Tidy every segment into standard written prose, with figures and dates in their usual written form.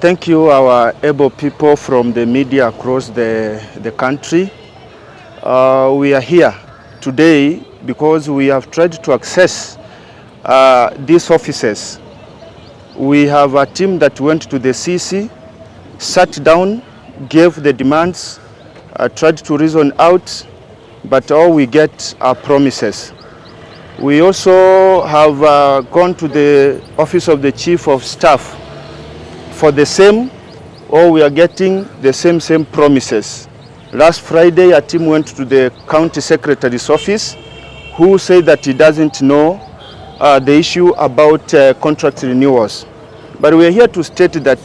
Thank you, our able people from the media across the country. We are here today because we have tried to access these offices. We have a team that went to the CC, sat down, gave the demands, tried to reason out, but all we get are promises. We also have gone to the office of the Chief of Staff for the same, or we are getting the same promises. Last Friday, a team went to the County Secretary's office, who said that he doesn't know the issue about contract renewals. But we are here to state that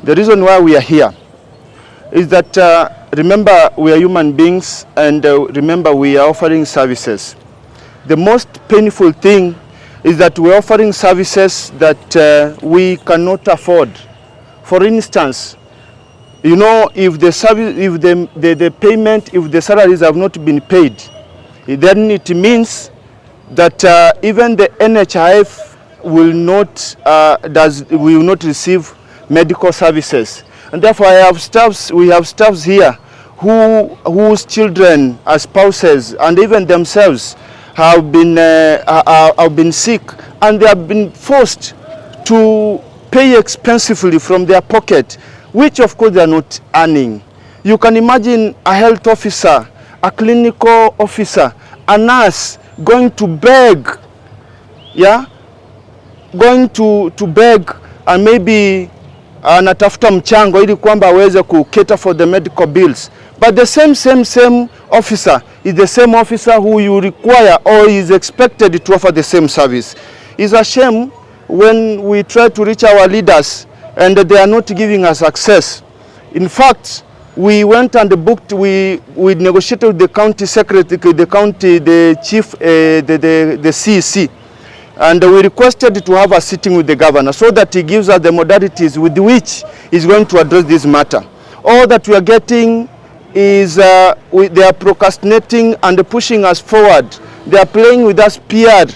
the reason why we are here is that, remember, we are human beings, and remember, we are offering services. The most painful thing is that we're offering services that we cannot afford. For instance, you know, if the service, if the payment, if the salaries have not been paid, then it means that even the NHIF will not receive medical services. And therefore we have staffs here whose children are spouses and even themselves have been sick, and they have been forced to pay expensively from their pocket, which of course they are not earning. You can imagine a health officer, a clinical officer, a nurse going to beg, going to beg and maybe anatafuta mchango ili kwamba aweze ku cater for the medical bills. But the same officer is the same officer who you require or is expected to offer the same service. It's a shame when we try to reach our leaders and they are not giving us access. In fact, we went and booked, we negotiated with the county secretary, the chief, the CEC, and we requested to have a sitting with the governor so that he gives us the modalities with which he's going to address this matter. All that we are getting is they are procrastinating and pushing us forward. They are playing with us PR.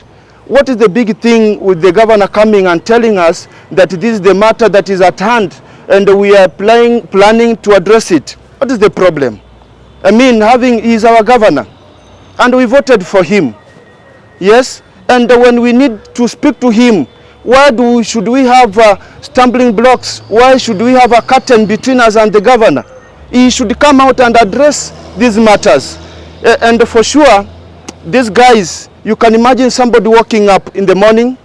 What is the big thing with the governor coming and telling us that this is the matter that is at hand and we are planning to address it? What is the problem? I mean, he's our governor and we voted for him. Yes? And when we need to speak to him, why should we have stumbling blocks? Why should we have a curtain between us and the governor? He should come out and address these matters. And for sure, these guys, you can imagine somebody waking up in the morning,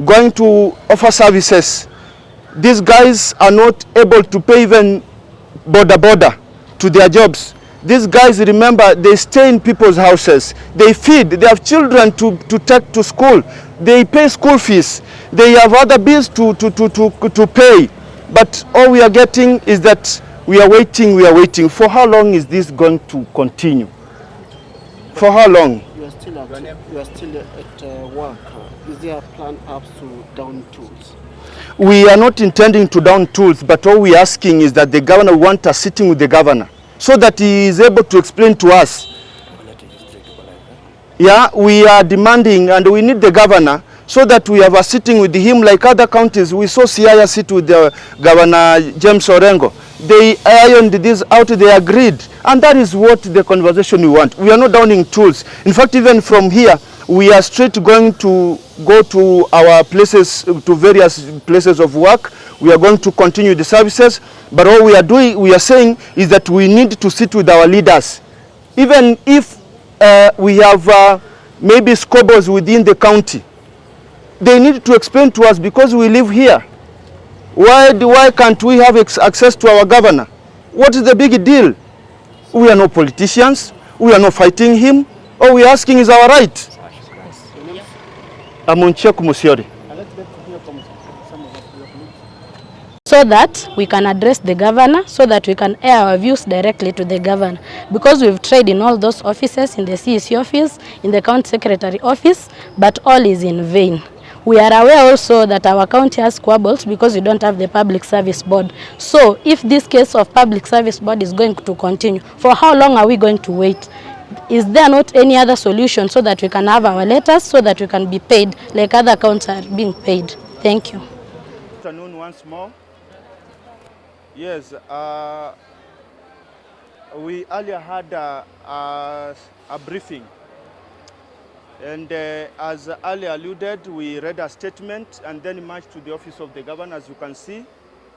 going to offer services. These guys are not able to pay even border to their jobs. These guys, remember, they stay in people's houses. They feed. They have children to take to school. They pay school fees. They have other bills to pay. But all we are getting is that we are waiting. For how long is this going to continue? For how long? You are still at work. Is there a plan perhaps to down tools? We are not intending to down tools, but all we are asking is that the governor wants us sitting with the governor so that he is able to explain to us. Yeah, we are demanding and we need the governor so that we have a sitting with him like other counties. We saw Siaya sit with the Governor James Orengo. They ironed this out, they agreed. And that is what the conversation we want. We are not downing tools. In fact, even from here, we are straight going to go to our places, to various places of work. We are going to continue the services. But all we are saying is that we need to sit with our leaders. Even if we have maybe squabbles within the county, they need to explain to us because we live here. Why can't we have access to our governor? What is the big deal? We are no politicians. We are not fighting him. All we are asking is our right. So that we can address the governor, so that we can air our views directly to the governor. Because we've tried in all those offices, in the CEC office, in the county secretary office, but all is in vain. We are aware also that our county has squabbles because we don't have the public service board. So if this case of public service board is going to continue, for how long are we going to wait? is there not any other solution so that we can have our letters so that we can be paid like other accounts are being paid? Thank you. Good afternoon once more. Yes, we earlier had a briefing, and as earlier alluded, we read a statement and then marched to the office of the governor. As you can see,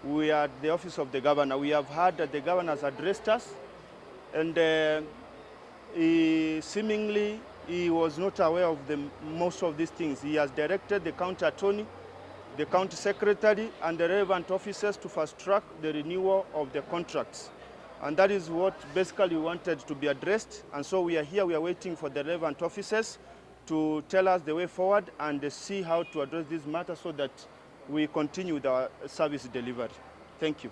we are at the office of the governor. We have heard that the governor has addressed us, and seemingly he was not aware of most of these things. He has directed the county attorney, the county secretary, and the relevant officers to fast track the renewal of the contracts. And that is what basically we wanted to be addressed. And so we are here, we are waiting for the relevant officers to tell us the way forward and see how to address this matter so that we continue with our service delivery. Thank you.